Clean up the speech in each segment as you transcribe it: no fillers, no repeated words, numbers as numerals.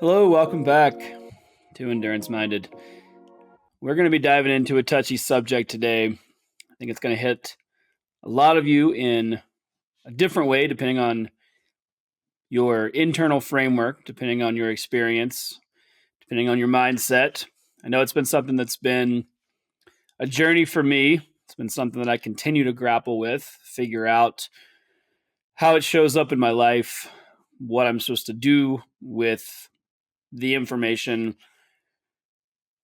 Hello, welcome back to Endurance Minded. We're going to be diving into a touchy subject today. I think it's going to hit a lot of you in a different way, depending on your internal framework, depending on your experience, depending on your mindset. I know it's been something that's been a journey for me. It's been something that I continue to grapple with, figure out how it shows up in my life, what I'm supposed to do with the information,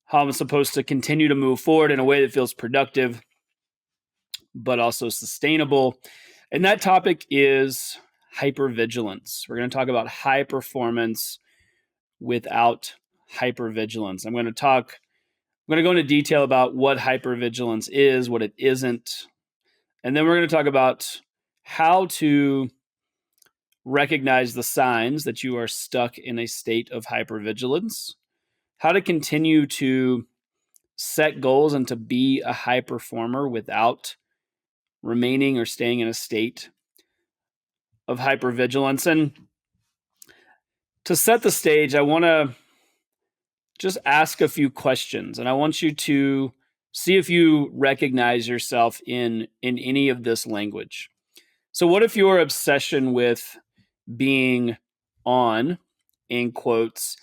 how I'm supposed to continue to move forward in a way that feels productive, but also sustainable. And that topic is hypervigilance. We're going to talk about high performance without hypervigilance. I'm going to go into detail about what hypervigilance is, what it isn't. And then we're going to talk about how to recognize the signs that you are stuck in a state of hypervigilance, how to continue to set goals and to be a high performer without remaining or staying in a state of hypervigilance. And to set the stage, I want to just ask a few questions, and I want you to see if you recognize yourself in any of this language. So what if your obsession with being on, in quotes,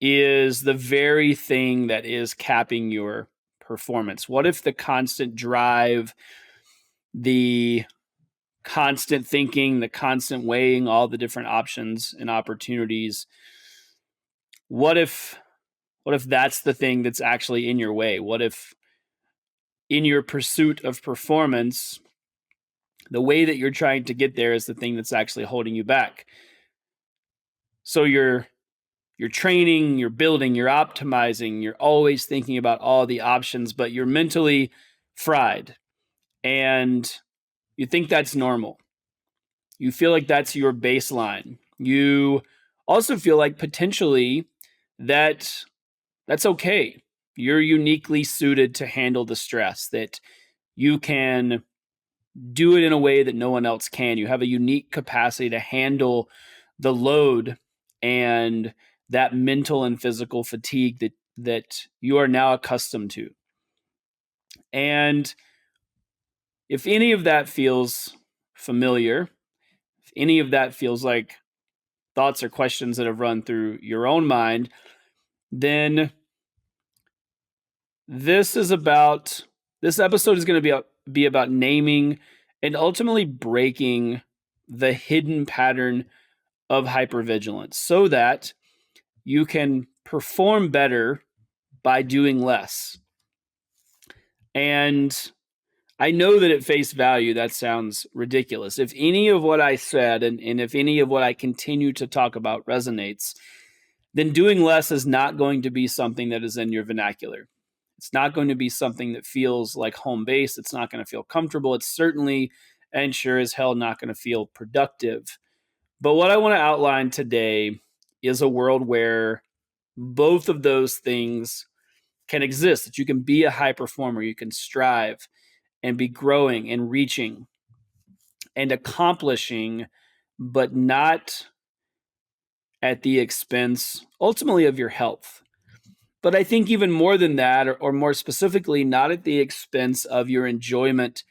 is the very thing that is capping your performance? What if the constant drive, the constant thinking, the constant weighing all the different options and opportunities, what if that's the thing that's actually in your way? What if in your pursuit of performance, the way that you're trying to get there is the thing that's actually holding you back? So you're training, you're building, you're optimizing, you're always thinking about all the options, but you're mentally fried and you think that's normal. You feel like that's your baseline. You also feel like potentially that that's okay. You're uniquely suited to handle the stress, that you can do it in a way that no one else can. You have a unique capacity to handle the load and that mental and physical fatigue that you are now accustomed to. And if any of that feels familiar, if any of that feels like thoughts or questions that have run through your own mind, then this episode is going to be about naming and ultimately breaking the hidden pattern of hypervigilance so that you can perform better by doing less. And I know that at face value, that sounds ridiculous. If any of what I said and if any of what I continue to talk about resonates, then doing less is not going to be something that is in your vernacular. It's not going to be something that feels like home base. It's not going to feel comfortable. It's certainly and sure as hell not going to feel productive. But what I want to outline today is a world where both of those things can exist, that you can be a high performer, you can strive and be growing and reaching and accomplishing, but not at the expense ultimately of your health. But I think even more than that, or more specifically, not at the expense of your enjoyment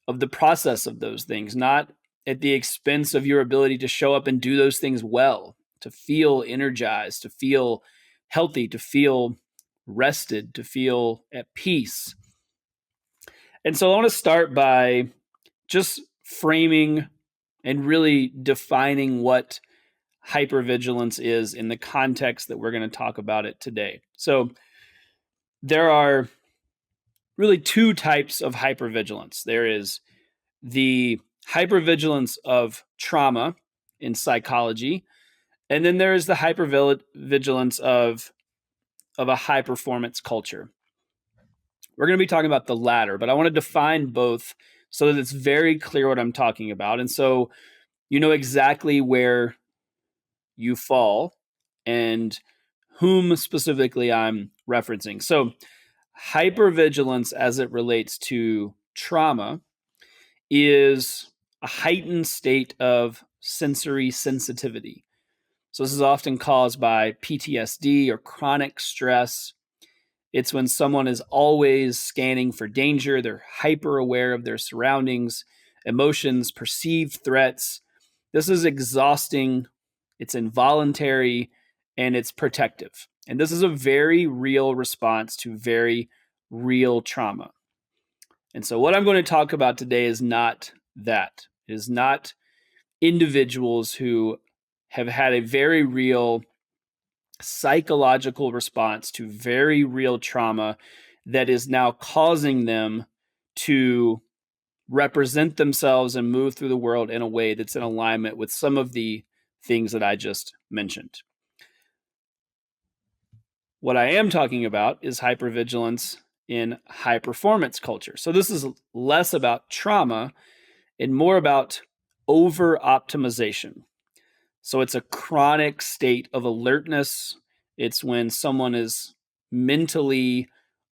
of the process of those things, not at the expense of your ability to show up and do those things well, to feel energized, to feel healthy, to feel rested, to feel at peace. And so I want to start by just framing and really defining what hypervigilance is in the context that we're going to talk about it today. So there are really two types of hypervigilance. There is the hypervigilance of trauma in psychology, and then there is the hypervigilance of a high performance culture. We're going to be talking about the latter, but I want to define both so that it's very clear what I'm talking about. And so you know exactly where you fall and whom specifically I'm referencing. So hypervigilance as it relates to trauma is a heightened state of sensory sensitivity. So this is often caused by PTSD or chronic stress. It's when someone is always scanning for danger. They're hyper aware of their surroundings, emotions, perceived threats. This is exhausting. It's involuntary and it's protective. And this is a very real response to very real trauma. And so, what I'm going to talk about today is not that. It is not individuals who have had a very real psychological response to very real trauma that is now causing them to represent themselves and move through the world in a way that's in alignment with some of the things that I just mentioned. What I am talking about is hypervigilance in high performance culture. So this is less about trauma and more about over optimization. So it's a chronic state of alertness. It's when someone is mentally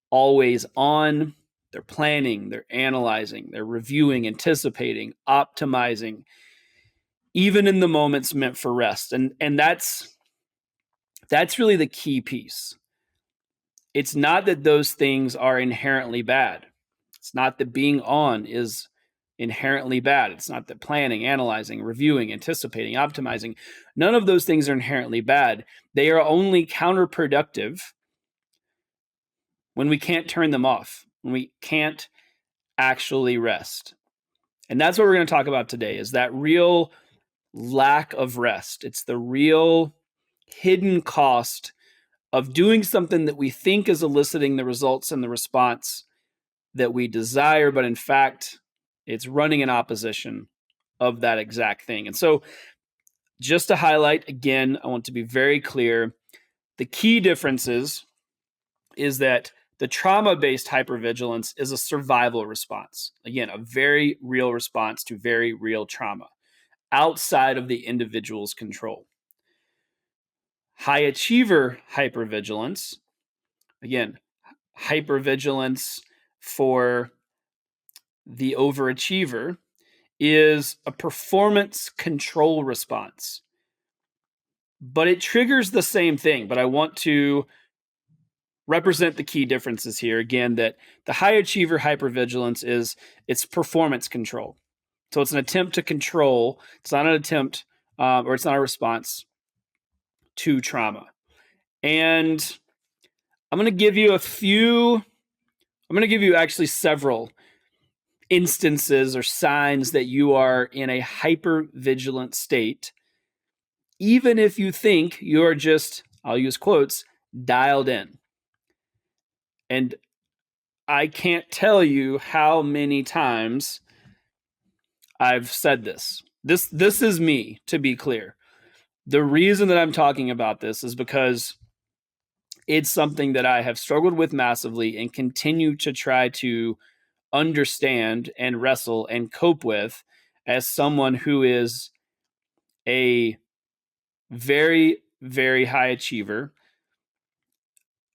always on. They're planning, they're analyzing, they're reviewing, anticipating, optimizing, even in the moments meant for rest. And that's really the key piece. It's not that those things are inherently bad. It's not that being on is inherently bad. It's not that planning, analyzing, reviewing, anticipating, optimizing, none of those things are inherently bad. They are only counterproductive when we can't turn them off, when we can't actually rest. And that's what we're going to talk about today, is that real lack of rest. It's the real hidden cost of doing something that we think is eliciting the results and the response that we desire, but in fact, it's running in opposition of that exact thing. And so, just to highlight again, I want to be very clear. The key differences is that the trauma-based hypervigilance is a survival response. Again, a very real response to very real trauma outside of the individual's control. High achiever hypervigilance, again, hypervigilance for the overachiever, is a performance control response. But it triggers the same thing. But I want to represent the key differences here. Again, that the high achiever hypervigilance is it's performance control. So it's an attempt to control. It's not an attempt or it's not a response to trauma. And I'm going to give you actually several instances or signs that you are in a hypervigilant state, even if you think you're just, I'll use quotes, dialed in. And I can't tell you how many times I've said this. This is me, to be clear. The reason that I'm talking about this is because it's something that I have struggled with massively and continue to try to understand and wrestle and cope with as someone who is a very, very high achiever.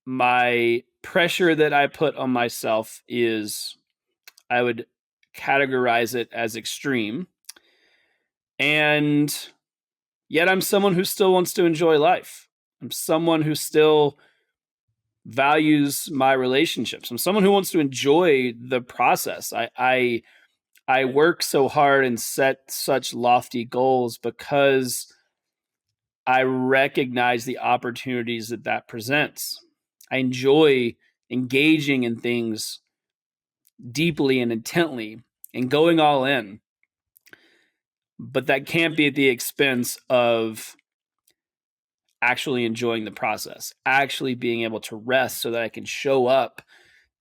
My pressure that I put on myself is, I would categorize it as extreme. And yet I'm someone who still wants to enjoy life. I'm someone who still values my relationships. I'm someone who wants to enjoy the process. I work so hard and set such lofty goals because I recognize the opportunities that presents. I enjoy engaging in things deeply and intently and going all in. But that can't be at the expense of actually enjoying the process, actually being able to rest so that I can show up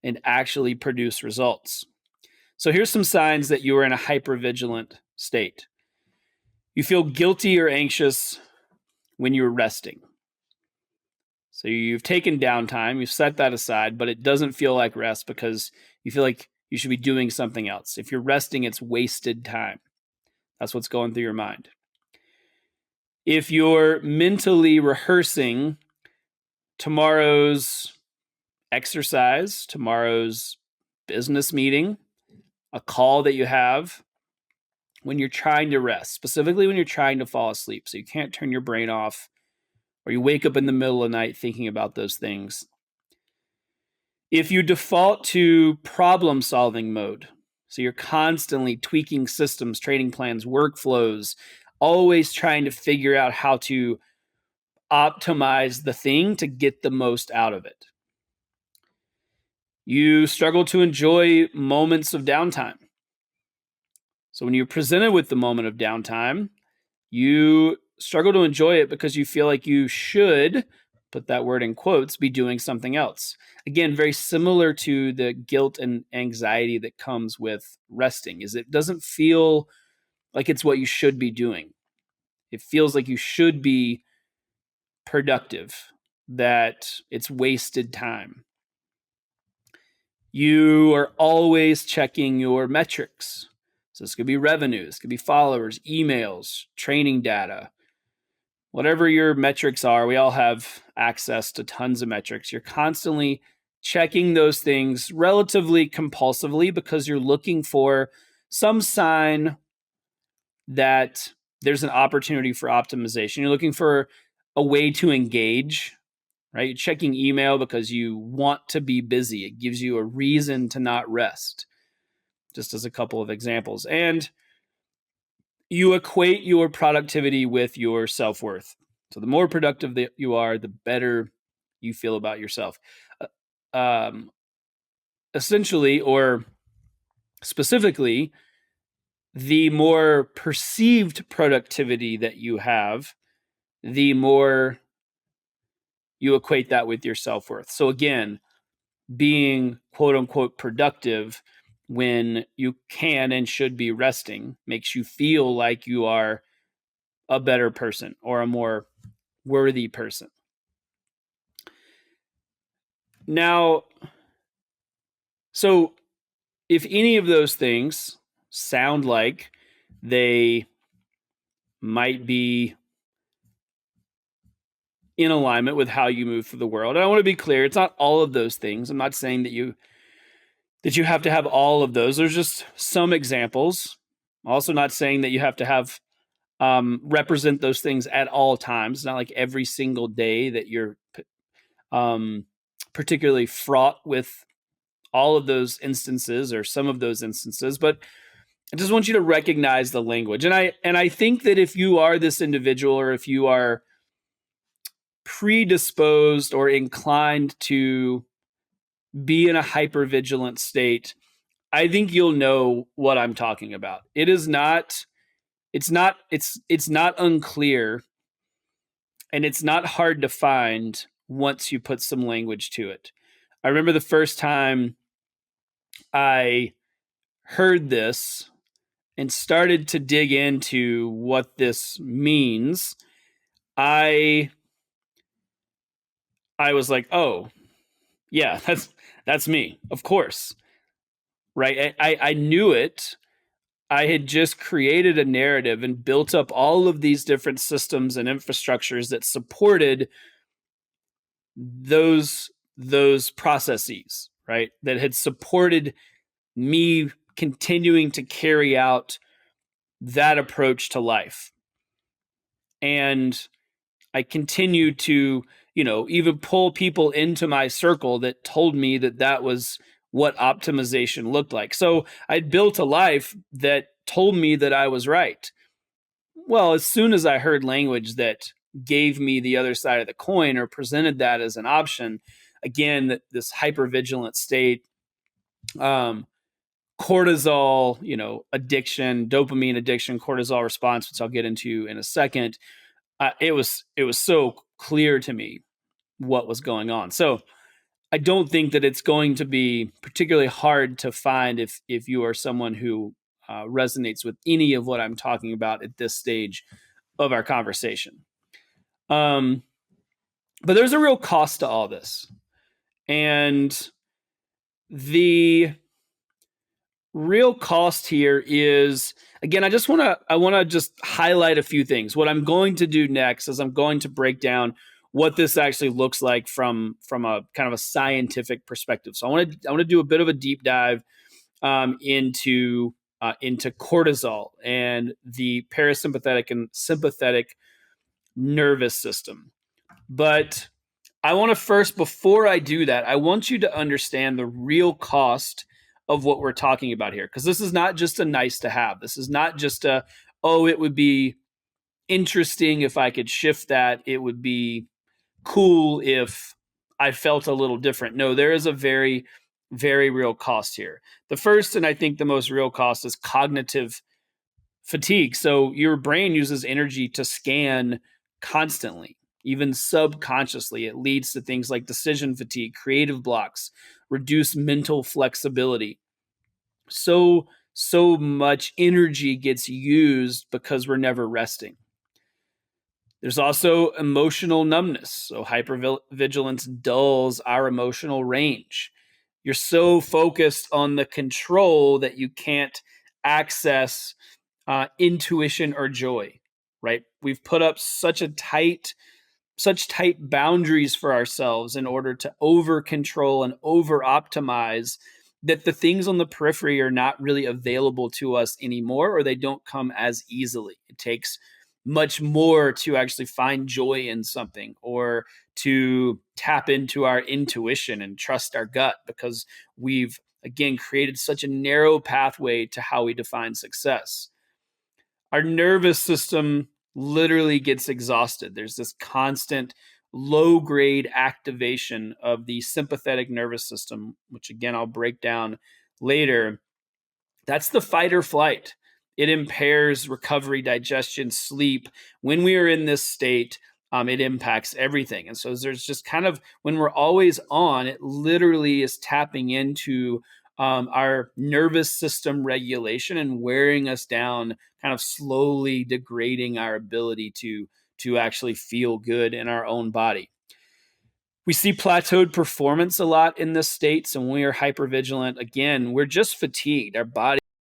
and actually produce results. So here's some signs that you are in a hypervigilant state. You feel guilty or anxious when you're resting. So you've taken downtime, you've set that aside, but it doesn't feel like rest because you feel like you should be doing something else. If you're resting, it's wasted time. That's what's going through your mind. If you're mentally rehearsing tomorrow's exercise, tomorrow's business meeting, a call that you have, when you're trying to rest, specifically when you're trying to fall asleep, so you can't turn your brain off, or you wake up in the middle of the night thinking about those things. If you default to problem-solving mode, so you're constantly tweaking systems, training plans, workflows, always trying to figure out how to optimize the thing to get the most out of it. You struggle to enjoy moments of downtime. So when you're presented with the moment of downtime, you struggle to enjoy it because you feel like you should, put that word in quotes, be doing something else. Again, very similar to the guilt and anxiety that comes with resting, is it doesn't feel like it's what you should be doing. It feels like you should be productive, that it's wasted time. You are always checking your metrics. So this could be revenue, this could be followers, emails, training data, whatever your metrics are. We all have access to tons of metrics. You're constantly checking those things relatively compulsively because you're looking for some sign that there's an opportunity for optimization. You're looking for a way to engage, right? You're checking email because you want to be busy. It gives you a reason to not rest, just as a couple of examples. And you equate your productivity with your self-worth. So the more productive that you are, the better you feel about yourself. Essentially, or specifically, the more perceived productivity that you have, the more you equate that with your self-worth. So again, being quote unquote productive when you can and should be resting makes you feel like you are a better person or a more worthy person. Now, so if any of those things sound like they might be in alignment with how you move through the world, and I want to be clear, it's not all of those things. I'm not saying that you have to have all of those. There's just some examples. I'm also not saying that you have to have represent those things at all times. It's not like every single day that you're particularly fraught with all of those instances or some of those instances, but I just want you to recognize the language. And I think that if you are this individual, or if you are predisposed or inclined to be in a hypervigilant state, I think you'll know what I'm talking about. It's not unclear, and it's not hard to find once you put some language to it. I remember the first time I heard this and started to dig into what this means, I was like, oh, yeah, that's me. Of course. Right? I knew it. I had just created a narrative and built up all of these different systems and infrastructures that supported those processes, right? That had supported me continuing to carry out that approach to life. And I continued to, even pull people into my circle that told me that that was what optimization looked like. So I'd built a life that told me that I was right. Well, as soon as I heard language that gave me the other side of the coin or presented that as an option, again, that this hypervigilant state, cortisol, addiction, dopamine addiction, cortisol response, which I'll get into in a second, it was so clear to me what was going on. So I don't think that it's going to be particularly hard to find if you are someone who resonates with any of what I'm talking about at this stage of our conversation. But there's a real cost to all this. And the real cost here is, again, I want to just highlight a few things. What I'm going to do next is I'm going to break down what this actually looks like from a kind of a scientific perspective. So I want to do a bit of a deep dive into cortisol and the parasympathetic and sympathetic nervous system. But I want to first, before I do that, I want you to understand the real cost of what we're talking about here. Because this is not just a nice to have. This is not just a, oh, it would be interesting if I could shift that. It would be cool if I felt a little different. No, there is a very, very real cost here. The first, and I think the most real cost, is cognitive fatigue. So your brain uses energy to scan constantly, even subconsciously. It leads to things like decision fatigue, creative blocks, reduced mental flexibility. So much energy gets used because we're never resting. There's also emotional numbness. So hypervigilance dulls our emotional range. You're so focused on the control that you can't access intuition or joy, right? We've put up such tight boundaries for ourselves in order to over control and over optimize that the things on the periphery are not really available to us anymore, or they don't come as easily. It takes much more to actually find joy in something, or to tap into our intuition and trust our gut, because we've again created such a narrow pathway to how we define success. Our nervous system literally gets exhausted. There's this constant low grade activation of the sympathetic nervous system, which again, I'll break down later. That's the fight or flight. It impairs recovery, digestion, sleep. When we are in this state, it impacts everything. And so there's just kind of, when we're always on, it literally is tapping into our nervous system regulation and wearing us down, kind of slowly degrading our ability to actually feel good in our own body. We see plateaued performance a lot in this state. So when we are hypervigilant, again, we're just fatigued. Our body